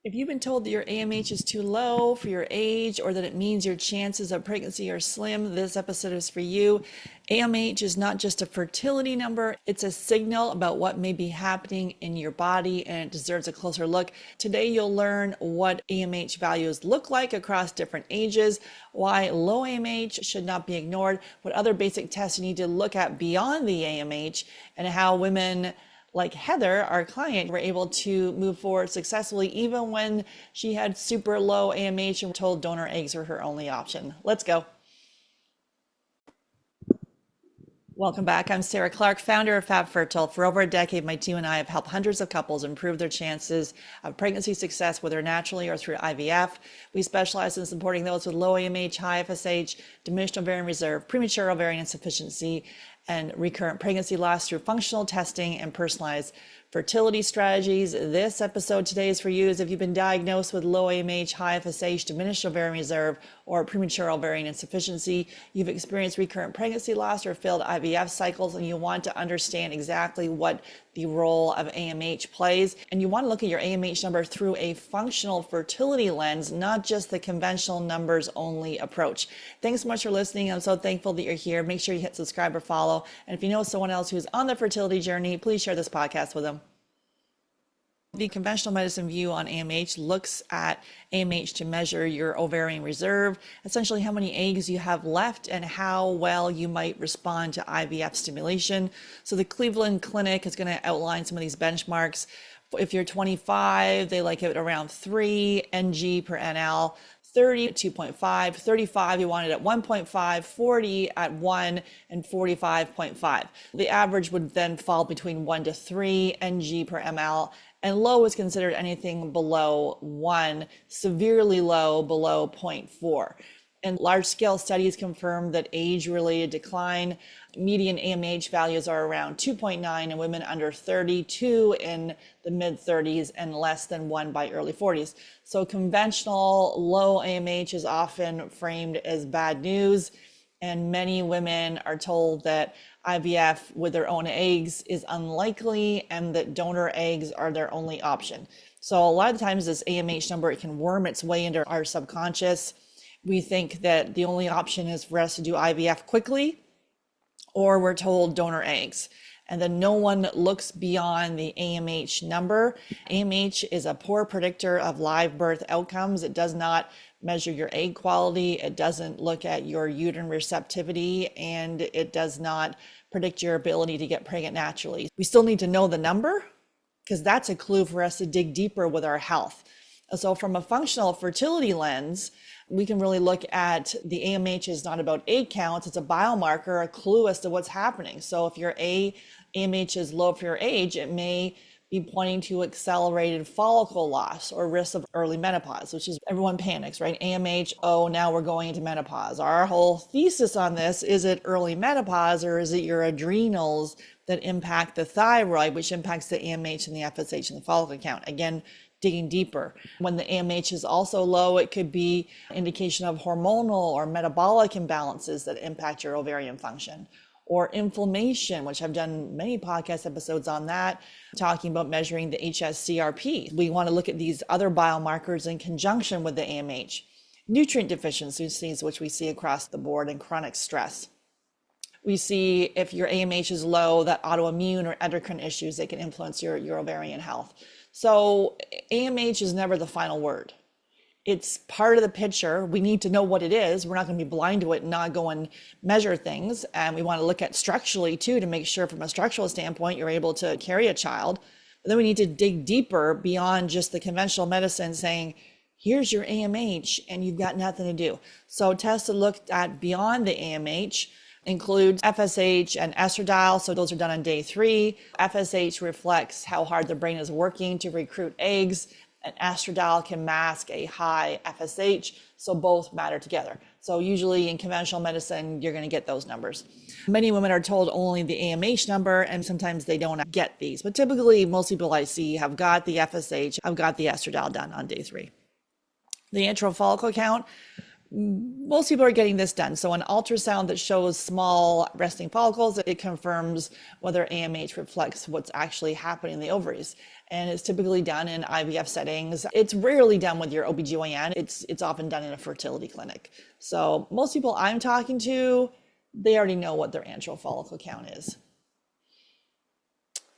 If you've been told that your AMH is too low for your age or that it means your chances of pregnancy are slim, this episode is for you. AMH is not just a fertility number, it's a signal about what may be happening in your body, and it deserves a closer look. Today, you'll learn what AMH values look like across different ages, why low AMH should not be ignored, what other basic tests you need to look at beyond the AMH, and how women like Heather, our client, were able to move forward successfully even when she had super low AMH and told donor eggs were her only option. Let's go. Welcome back. I'm Sarah Clark, founder of FabFertile. For over a decade, my team and I have helped hundreds of couples improve their chances of pregnancy success, whether naturally or through IVF. We specialize in supporting those with low AMH, high FSH, diminished ovarian reserve, premature ovarian insufficiency, and recurrent pregnancy loss through functional testing and personalized fertility strategies. This episode today is for you if you've been diagnosed with low AMH, high FSH, diminished ovarian reserve, or premature ovarian insufficiency, you've experienced recurrent pregnancy loss or failed IVF cycles, and you want to understand exactly what the role of AMH plays. And you want to look at your AMH number through a functional fertility lens, not just the conventional numbers only approach. Thanks so much for listening. I'm so thankful that you're here. Make sure you hit subscribe or follow. And if you know someone else who's on the fertility journey, please share this podcast with them. The conventional medicine view on AMH looks at AMH to measure your ovarian reserve, essentially how many eggs you have left and how well you might respond to IVF stimulation. So the Cleveland Clinic is going to outline some of these benchmarks. If you're 25, they like it around 3 ng per NL. 30 at 2.5, 35 you want it at 1.5, 40 at 1, and 45.5. The average would then fall between 1 to 3 ng per ml, and low is considered anything below 1, severely low below 0.4. And large-scale studies confirm that age-related decline, median AMH values are around 2.9 in women under 30, 2 in the mid-30s, and less than 1 by early 40s. So conventional low AMH is often framed as bad news, and many women are told that IVF with their own eggs is unlikely and that donor eggs are their only option. So a lot of times this AMH number, it can worm its way into our subconscious. We think that the only option is for us to do IVF quickly, or we're told donor eggs. And then no one looks beyond the AMH number. AMH is a poor predictor of live birth outcomes. It does not measure your egg quality. It doesn't look at your uterine receptivity, and it does not predict your ability to get pregnant naturally. We still need to know the number because that's a clue for us to dig deeper with our health. So from a functional fertility lens, we can really look at the AMH is not about egg counts. It's a biomarker, a clue as to what's happening. So if your AMH is low for your age, it may be pointing to accelerated follicle loss or risk of early menopause, which is everyone panics, right? AMH, oh, now we're going into menopause. Our whole thesis on this, is it early menopause or is it your adrenals that impact the thyroid, which impacts the AMH and the FSH and the follicle count? Again, digging deeper. When the AMH is also low, it could be indication of hormonal or metabolic imbalances that impact your ovarian function, or inflammation, which I've done many podcast episodes on that, talking about measuring the hsCRP. We want to look at these other biomarkers in conjunction with the AMH. Nutrient deficiencies, which we see across the board, and chronic stress. We see if your AMH is low, that autoimmune or endocrine issues that can influence your ovarian health. So AMH is never the final word. It's part of the picture. We need to know what it is. We're not going to be blind to it and not go and measure things. And we want to look at structurally too, to make sure from a structural standpoint, you're able to carry a child. But then we need to dig deeper beyond just the conventional medicine saying, here's your AMH and you've got nothing to do. So tests to look at beyond the AMH includes FSH and Estradiol. So those are done on day 3. FSH reflects how hard the brain is working to recruit eggs, and Estradiol can mask a high FSH. So both matter together. So usually in conventional medicine, you're going to get those numbers. Many women are told only the AMH number, and sometimes they don't get these. But typically, most people I see have got the FSH, have got the Estradiol done on day 3. The antral follicle count, Most people are getting this done. So an ultrasound that shows small resting follicles, it confirms whether AMH reflects what's actually happening in the ovaries. And it's typically done in IVF settings. It's rarely done with your OBGYN. It's often done in a fertility clinic. So most people I'm talking to, they already know what their antral follicle count is.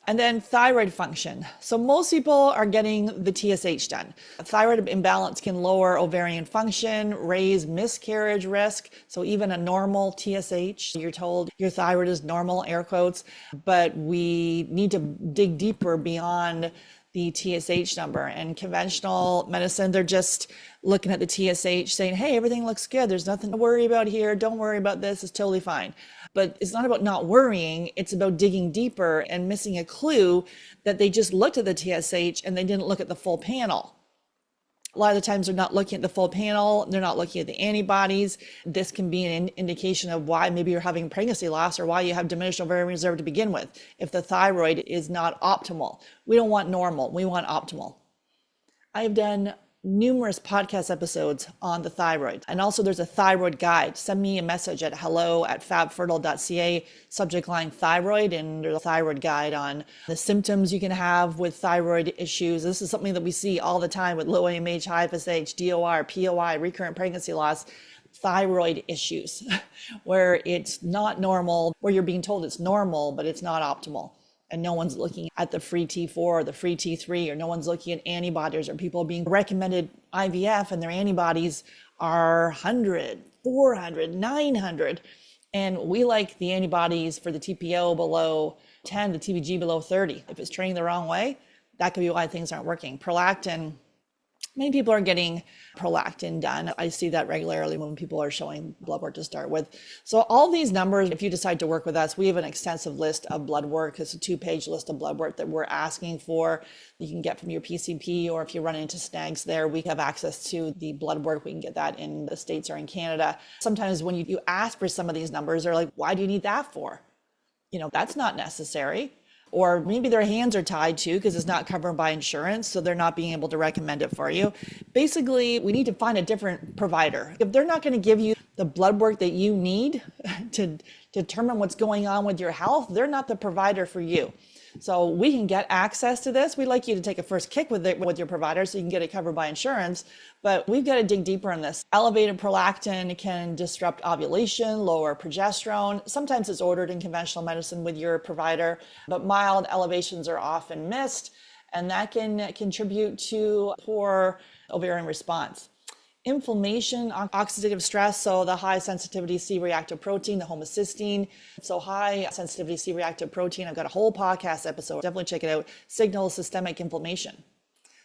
And then thyroid function. So most people are getting the TSH done. A thyroid imbalance can lower ovarian function, raise miscarriage risk. So even a normal TSH, you're told your thyroid is normal, air quotes, but we need to dig deeper beyond the TSH number. And conventional medicine, they're just looking at the TSH saying, hey, everything looks good. There's nothing to worry about here. Don't worry about this. It's totally fine. But it's not about not worrying. It's about digging deeper and missing a clue that they just looked at the TSH and they didn't look at the full panel. A lot of the times they're not looking at the full panel. They're not looking at the antibodies. This can be an indication of why maybe you're having pregnancy loss or why you have diminished ovarian reserve to begin with. If the thyroid is not optimal, we don't want normal. We want optimal. I've done numerous podcast episodes on the thyroid. And also there's a thyroid guide. Send me a message at hello@fabfertile.ca, subject line thyroid, and there's a thyroid guide on the symptoms you can have with thyroid issues. This is something that we see all the time with low AMH, high FSH, DOR, POI, recurrent pregnancy loss, thyroid issues, where it's not normal, where you're being told it's normal, but it's not optimal. And no one's looking at the free T4 or the free T3, or no one's looking at antibodies, or people being recommended IVF and their antibodies are 100, 400, 900. And we like the antibodies for the TPO below 10, the TBG below 30. If it's training the wrong way, that could be why things aren't working. Prolactin. Many people are getting prolactin done. I see that regularly when people are showing blood work to start with. So all these numbers, if you decide to work with us, we have an extensive list of blood work. It's a 2-page list of blood work that we're asking for. You can get from your PCP, or if you run into snags there, we have access to the blood work. We can get that in the States or in Canada. Sometimes when you ask for some of these numbers, they're like, why do you need that for? That's not necessary. Or maybe their hands are tied too because it's not covered by insurance, so they're not being able to recommend it for you. Basically, we need to find a different provider. If they're not going to give you the blood work that you need to determine what's going on with your health, they're not the provider for you. So we can get access to this. We'd like you to take a first kick with your provider so you can get it covered by insurance, but we've got to dig deeper in this. Elevated prolactin can disrupt ovulation, lower progesterone. Sometimes it's ordered in conventional medicine with your provider, but mild elevations are often missed, and that can contribute to poor ovarian response. Inflammation, oxidative stress, so the high sensitivity C-reactive protein, the homocysteine. So high sensitivity C-reactive protein, I've got a whole podcast episode, definitely check it out, signals systemic inflammation.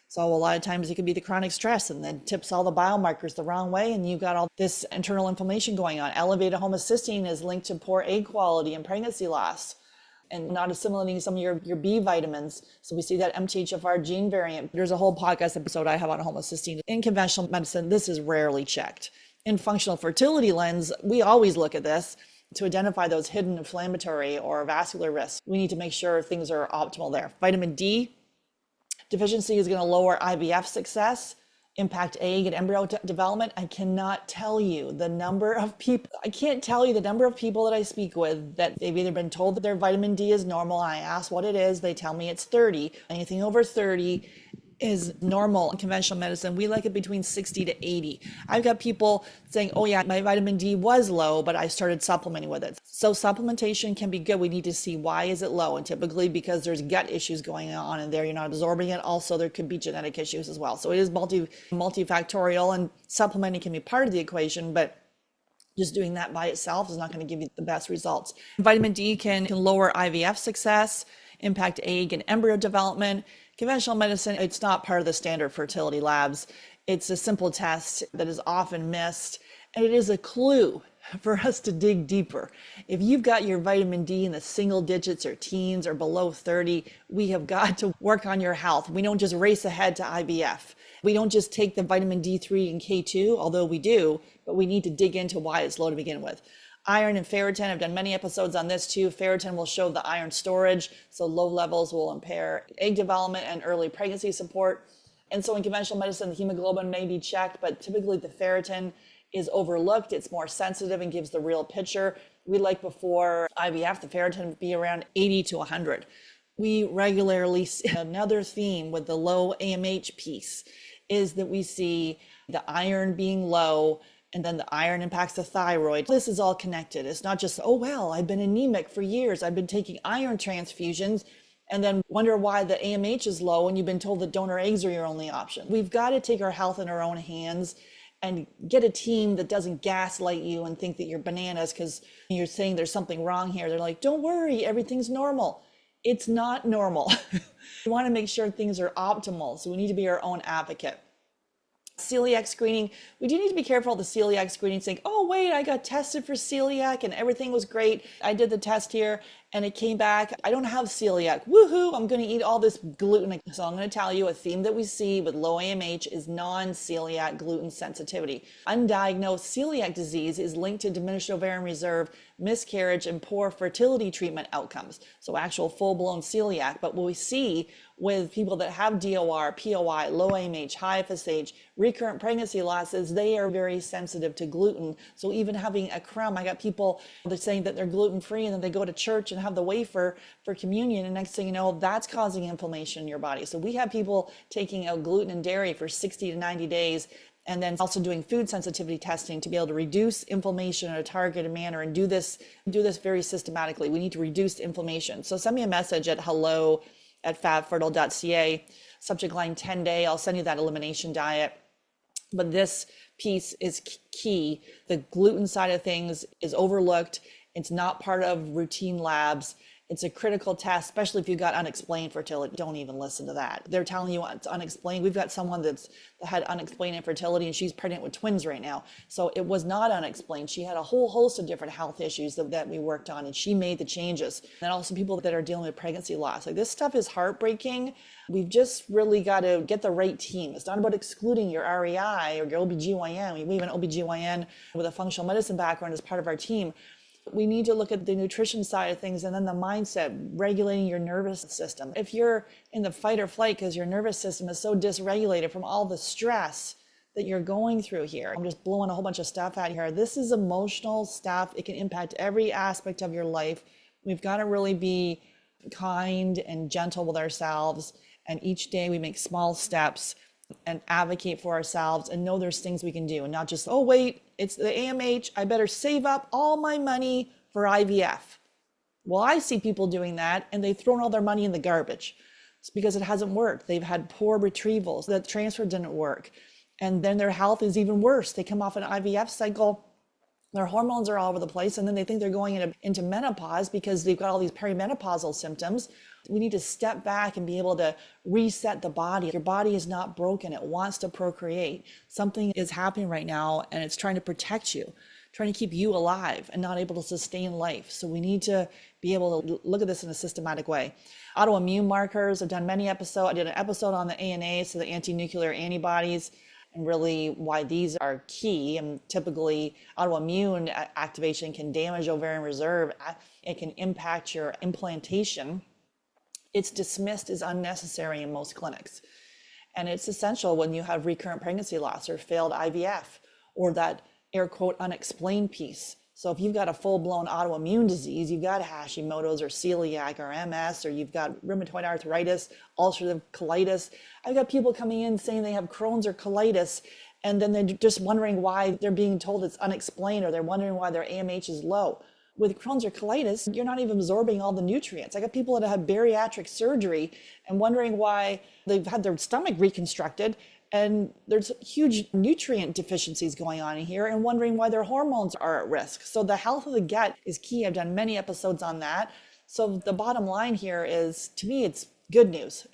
So a lot of times it could be the chronic stress and then tips all the biomarkers the wrong way, and you've got all this internal inflammation going on. Elevated homocysteine is linked to poor egg quality and pregnancy loss, and not assimilating some of your B vitamins. So we see that MTHFR gene variant. There's a whole podcast episode I have on homocysteine. In conventional medicine, this is rarely checked. In functional fertility lens, we always look at this to identify those hidden inflammatory or vascular risks. We need to make sure things are optimal there. Vitamin D deficiency is going to lower IVF success, impact egg and embryo development. I cannot tell you the number of people, that I speak with that they've either been told that their vitamin D is normal. I ask what it is. They tell me it's 30. Anything over 30 is normal. In conventional medicine, we like it between 60 to 80. I've got people saying, oh yeah, my vitamin D was low, but I started supplementing with it. So supplementation can be good. We need to see why is it low, and typically because there's gut issues going on in there, you're not absorbing it. Also, there could be genetic issues as well. So it is multifactorial, and supplementing can be part of the equation, but just doing that by itself is not going to give you the best results. Vitamin D can lower IVF success, impact egg and embryo development. Conventional medicine, it's not part of the standard fertility labs. It's a simple test that is often missed, and it is a clue for us to dig deeper. If you've got your vitamin D in the single digits or teens or below 30, we have got to work on your health. We don't just race ahead to IVF. We don't just take the vitamin D3 and K2, although we do, but we need to dig into why it's low to begin with. Iron and ferritin, I've done many episodes on this too. Ferritin will show the iron storage, so low levels will impair egg development and early pregnancy support. And so in conventional medicine, the hemoglobin may be checked, but typically the ferritin is overlooked. It's more sensitive and gives the real picture. We like before IVF, the ferritin would be around 80 to 100. We regularly see another theme with the low AMH piece is that we see the iron being low, and then the iron impacts the thyroid. This is all connected. It's not just, oh, well, I've been anemic for years. I've been taking iron transfusions and then wonder why the AMH is low and you've been told that donor eggs are your only option. We've got to take our health in our own hands and get a team that doesn't gaslight you and think that you're bananas because you're saying there's something wrong here. They're like, don't worry, everything's normal. It's not normal. We want to make sure things are optimal. So we need to be our own advocate. Celiac screening, we do need to be careful of the celiac screening saying, oh, wait, I got tested for celiac and everything was great. I did the test here and it came back. I don't have celiac. Woohoo, I'm going to eat all this gluten. So I'm going to tell you a theme that we see with low AMH is non-celiac gluten sensitivity. Undiagnosed celiac disease is linked to diminished ovarian reserve, miscarriage, and poor fertility treatment outcomes. So actual full-blown celiac. But what we see with people that have DOR, POI, low AMH, high FSH, recurrent pregnancy losses, they are very sensitive to gluten. So even having a crumb, I got people that saying that they're gluten-free and then they go to church and have the wafer for communion, and next thing you know, that's causing inflammation in your body. So we have people taking out gluten and dairy for 60 to 90 days and then also doing food sensitivity testing to be able to reduce inflammation in a targeted manner and do this very systematically. We need to reduce inflammation. So send me a message at hello@fabfertile.ca, subject line 10-day. I'll send you that elimination diet. But this piece is key. The gluten side of things is overlooked. It's not part of routine labs. It's a critical test, especially if you've got unexplained fertility. Don't even listen to that. They're telling you it's unexplained. We've got someone that had unexplained infertility and she's pregnant with twins right now. So it was not unexplained. She had a whole host of different health issues that we worked on and she made the changes. And also people that are dealing with pregnancy loss. Like this stuff is heartbreaking. We've just really got to get the right team. It's not about excluding your REI or your OBGYN. We have an OBGYN with a functional medicine background as part of our team. We need to look at the nutrition side of things and then the mindset, regulating your nervous system. If you're in the fight or flight because your nervous system is so dysregulated from all the stress that you're going through here, I'm just blowing a whole bunch of stuff out here. This is emotional stuff. It can impact every aspect of your life. We've got to really be kind and gentle with ourselves. And each day we make small steps and advocate for ourselves and know there's things we can do and not just, oh, wait, it's the AMH. I better save up all my money for IVF. Well, I see people doing that and they've thrown all their money in the garbage. It's because it hasn't worked. They've had poor retrievals. The transfer didn't work. And then their health is even worse. They come off an IVF cycle. Their hormones are all over the place. And then they think they're going into menopause because they've got all these perimenopausal symptoms. We need to step back and be able to reset the body. Your body is not broken. It wants to procreate. Something is happening right now and it's trying to protect you, trying to keep you alive and not able to sustain life. So we need to be able to look at this in a systematic way. Autoimmune markers, I've done many episodes. I did an episode on the ANA, so the anti-nuclear antibodies, and really why these are key. And typically autoimmune activation can damage ovarian reserve. It can impact your implantation. It's dismissed as unnecessary in most clinics. And it's essential when you have recurrent pregnancy loss or failed IVF or that air quote unexplained piece. So if you've got a full-blown autoimmune disease, you've got Hashimoto's or celiac or MS, or you've got rheumatoid arthritis, ulcerative colitis. I've got people coming in saying they have Crohn's or colitis, and then they're just wondering why they're being told it's unexplained, or they're wondering why their AMH is low. With Crohn's or colitis, you're not even absorbing all the nutrients. I got people that have bariatric surgery and wondering why they've had their stomach reconstructed and there's huge nutrient deficiencies going on in here and wondering why their hormones are at risk. So the health of the gut is key. I've done many episodes on that. So the bottom line here is, to me, it's good news.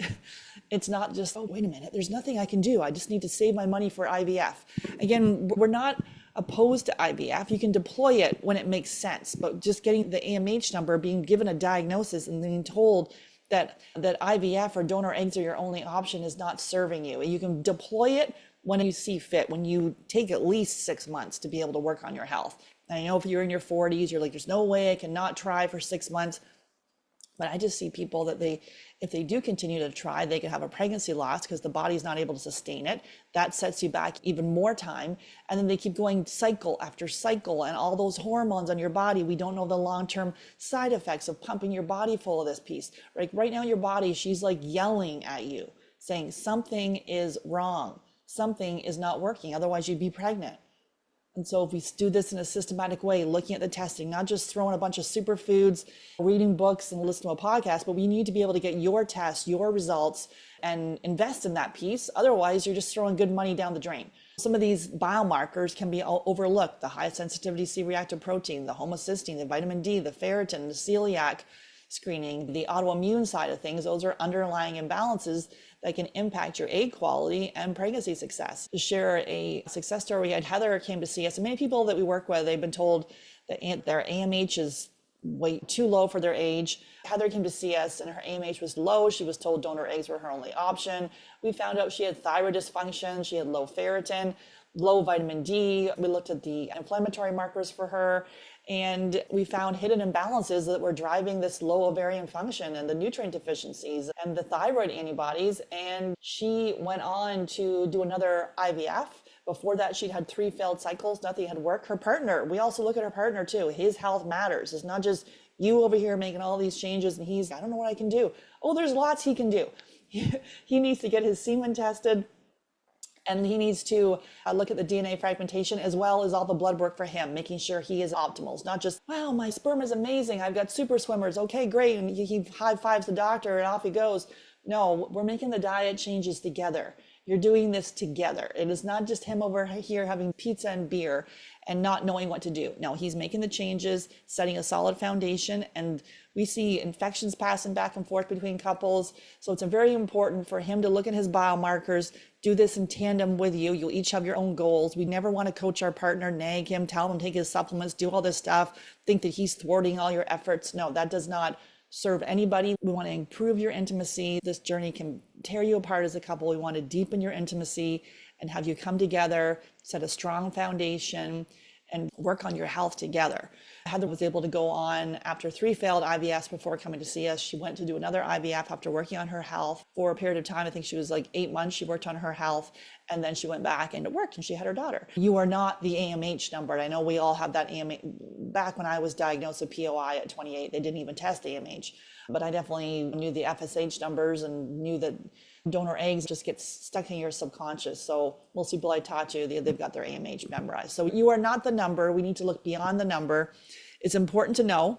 It's not just, oh, wait a minute, there's nothing I can do. I just need to save my money for IVF. Again, we're not opposed to IVF. You can deploy it when it makes sense, but just getting the AMH number, being given a diagnosis and being told that IVF or donor eggs are your only option is not serving you. You can deploy it when you see fit, when you take at least 6 months to be able to work on your health. And I know if you're in your 40s, you're like, there's no way I cannot try for 6 months. But I just see people that if they do continue to try, they can have a pregnancy loss because the body's not able to sustain it. That sets you back even more time. And then they keep going cycle after cycle, and all those hormones on your body. We don't know the long-term side effects of pumping your body full of this piece. Like right now, your body, she's like yelling at you, saying something is wrong. Something is not working. Otherwise, you'd be pregnant. And so if we do this in a systematic way, looking at the testing, not just throwing a bunch of superfoods, reading books and listening to a podcast, but we need to be able to get your tests, your results, and invest in that piece. Otherwise, you're just throwing good money down the drain. Some of these biomarkers can be overlooked: the high sensitivity C-reactive protein, the homocysteine, the vitamin D, the ferritin, the celiac screening, the autoimmune side of things. Those are underlying imbalances that can impact your egg quality and pregnancy success. To share a success story, we had Heather came to see us, and many people that we work with, they've been told that their AMH is way too low for their age. Heather came to see us and her AMH was low. She was told donor eggs were her only option. We found out she had thyroid dysfunction. She had low ferritin, low vitamin D. We looked at the inflammatory markers for her, and we found hidden imbalances that were driving this low ovarian function and the nutrient deficiencies and the thyroid antibodies. And she went on to do another IVF. Before that, she'd had 3 failed cycles. Nothing had worked. Her partner, we also look at her partner too. His health matters. It's not just you over here making all these changes and I don't know what I can do. Oh, there's lots he can do. He needs to get his semen tested. And he needs to look at the DNA fragmentation as well as all the blood work for him, making sure he is optimal. It's not just, wow, my sperm is amazing. I've got super swimmers. Okay, great. And he high-fives the doctor and off he goes. No, we're making the diet changes together. You're doing this together. It is not just him over here having pizza and beer and not knowing what to do. No, he's making the changes, setting a solid foundation, and we see infections passing back and forth between couples. So it's very important for him to look at his biomarkers, do this in tandem with you. You'll each have your own goals. We never want to coach our partner, nag him, tell him to take his supplements, do all this stuff, think that he's thwarting all your efforts. No, that does not serve anybody. We want to improve your intimacy. This journey can tear you apart as a couple. We want to deepen your intimacy and have you come together, set a strong foundation, and work on your health together. Heather was able to go on after 3 failed IVFs before coming to see us. She went to do another IVF after working on her health for a period of time. I think she was like 8 months. She worked on her health, and then she went back into work and she had her daughter. You are not the AMH number. I know we all have that AMH. Back when I was diagnosed with POI at 28, they didn't even test AMH, but I definitely knew the FSH numbers and knew that donor eggs just get stuck in your subconscious. So most people I taught they've got their AMH memorized. So you are not the number. We need to look beyond the number. It's important to know.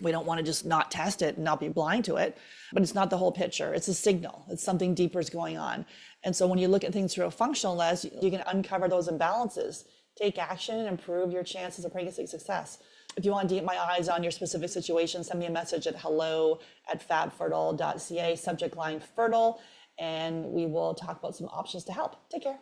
We don't want to just not test it and not be blind to it, but it's not the whole picture. It's a signal. It's something deeper is going on. And so when you look at things through a functional lens, you can uncover those imbalances, take action, and improve your chances of pregnancy success. If you want to get my eyes on your specific situation, send me a message at hello@fabfertile.ca, subject line fertile, and we will talk about some options to help. Take care.